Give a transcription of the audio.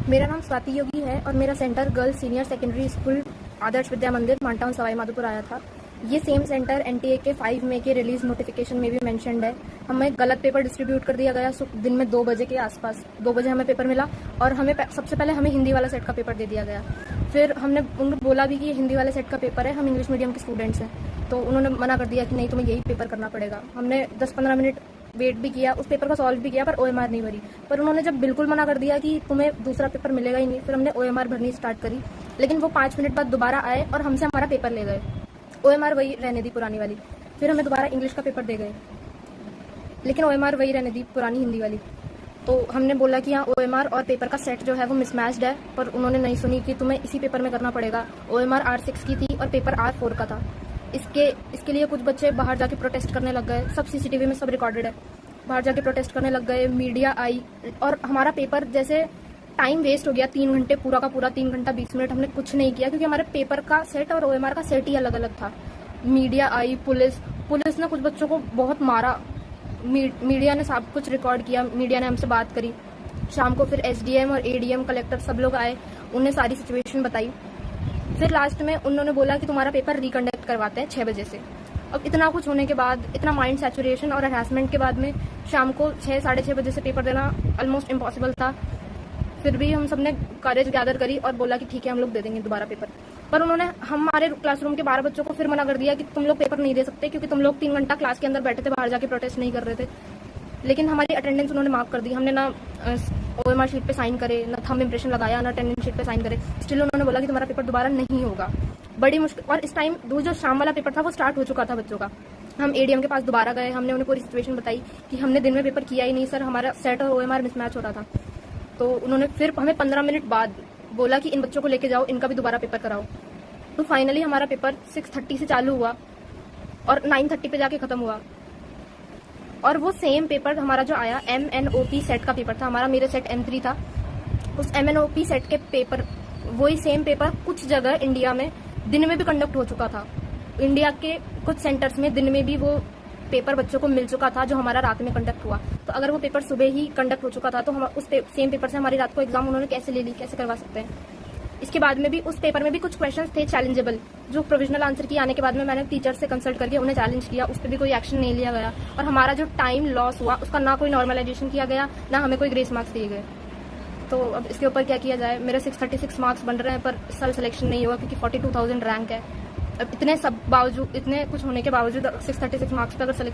मेरा नाम स्वाति योगी है और मेरा center girls senior secondary school Adarsh Vidya Mandir Mantown Sawai Madhopur आया था। ये सेम सेंटर एनटीए के 5 मई के रिलीज नोटिफिकेशन में भी मेंशन्ड है। हमें गलत पेपर डिस्ट्रीब्यूट कर दिया गया दिन में 2 बजे के आसपास। 2 बजे हमें पेपर मिला और हमें सबसे पहले हमें हिंदी वाला सेट का पेपर दे दिया गया। फिर हमने उनको बोला भी कि ये हिंदी वाले सेट का पेपर है, हम इंग्लिश मीडियम के स्टूडेंट्स हैं, तो उन्होंने मना कर दिया कि नहीं, तुम्हें यही पेपर करना पड़ेगा। हमने 10-15 मिनट वेट भी किया, उस पेपर को सॉल्व भी किया, पर ओएमआर नहीं भरी। पर उन्होंने जब बिल्कुल मना कर दिया कि तुम्हें दूसरा पेपर मिलेगा ही नहीं, फिर हमने ओएमआर भरनी स्टार्ट करी। लेकिन वो 5 मिनट बाद दोबारा आए और हमसे हमारा पेपर ले गए। ओएमआर वही रहने दी पुरानी वाली। फिर हमें दोबारा इंग्लिश का पेपर दे गए, लेकिन ओएमआर वही रहने दी पुरानी हिंदी वाली। तो हमने बोला कि हाँ, ओएमआर और पेपर का सेट जो है वो मिसमैच्ड है, पर उन्होंने नहीं सुनी कि तुम्हें इसी पेपर में करना पड़ेगा। ओएमआर R6 की थी और पेपर R4 का था। इसके लिए कुछ बच्चे बाहर जाके प्रोटेस्ट करने लग गए। सब सीसीटीवी में सब रिकॉर्डेड है। बाहर जाके प्रोटेस्ट करने लग गए, मीडिया आई और हमारा पेपर जैसे टाइम वेस्ट हो गया। 3 घंटे पूरा का पूरा 3 घंटा 20 मिनट हमने कुछ नहीं किया, क्योंकि हमारे पेपर का सेट और ओएमआर का सेट ही अलग अलग था। मीडिया आई, पुलिस ने कुछ बच्चों को बहुत मारा। मीडिया ने सब कुछ रिकॉर्ड किया, मीडिया ने हमसे बात करी। शाम को फिर एसडीएम और एडीएम कलेक्टर सब लोग आए, उन्हें सारी सिचुएशन बताई। फिर लास्ट में उन्होंने बोला कि तुम्हारा पेपर रिकंडक्ट करवाते हैं 6 बजे से। अब इतना कुछ होने के बाद, इतना माइंड सैचुरेशन और हरासमेंट के बाद में शाम को 6-6:30 बजे से पेपर देना ऑलमोस्ट इम्पॉसिबल था। फिर भी हम सब ने करेज गैदर करी और बोला कि ठीक है, हम लोग दे देंगे दोबारा पेपर। पर उन्होंने हमारे क्लासरूम के 12 बच्चों को फिर मना कर दिया कि तुम लोग पेपर नहीं दे सकते, क्योंकि तुम लोग 3 घंटा क्लास के अंदर बैठे थे, बाहर जाके प्रोटेस्ट नहीं कर रहे थे। लेकिन हमारी अटेंडेंस उन्होंने मार्क कर दी। हमने ना ओएमआर शीट पे साइन करे, ना थंब इम्प्रेशन लगाया, ना अटेंडेंस शीट पे साइन करे। स्टिल उन्होंने बोला कि तुम्हारा पेपर दोबारा नहीं होगा। बड़ी मुश्किल। और इस टाइम जो शाम वाला पेपर था वो स्टार्ट हो चुका था बच्चों का। हम एडीएम के पास दोबारा गए, हमने उन्हें पूरी सिचुएशन बताई कि हमने दिन में पेपर किया ही नहीं सर, हमारा सेट और ओएमआर मिसमैच हो रहा था। तो उन्होंने फिर हमें 15 मिनट बाद बोला कि इन बच्चों को लेके जाओ, इनका भी दोबारा पेपर कराओ। तो फाइनली हमारा पेपर 6:30 से चालू हुआ और 9:30 पे जाके खत्म हुआ। और वो सेम पेपर हमारा जो आया MNOP सेट का पेपर था हमारा, मेरे सेट M3 था। उस MNOP सेट के पेपर, वही सेम पेपर कुछ जगह इंडिया में दिन में भी कंडक्ट हो चुका था। इंडिया के कुछ सेंटर्स में दिन में भी वो पेपर बच्चों को मिल चुका था, जो हमारा रात में कंडक्ट हुआ। तो अगर वो पेपर सुबह ही कंडक्ट हो चुका था, तो हम उस सेम पेपर से हमारी रात को एग्जाम उन्होंने कैसे ले ली, कैसे करवा सकते हैं। इसके बाद में भी उस पेपर में भी कुछ क्वेश्चंस थे चैलेंजेबल, जो प्रोविजनल आंसर की आने के बाद में मैंने टीचर से कंसल्ट करके उन्हें चैलेंज किया। उस पर भी कोई एक्शन नहीं लिया गया और हमारा जो टाइम लॉस हुआ उसका ना कोई नॉर्मलाइजेशन किया गया, ना हमें कोई ग्रेस मार्क्स दिए गए। तो अब इसके ऊपर क्या किया जाए। मेरे 636 मार्क्स बन रहे हैं, पर इस साल सिलेक्शन नहीं हुआ क्योंकि 42,000 रैंक है। अब इतने कुछ होने के बावजूद 636 मार्क्स पर अगर सिलेक्शन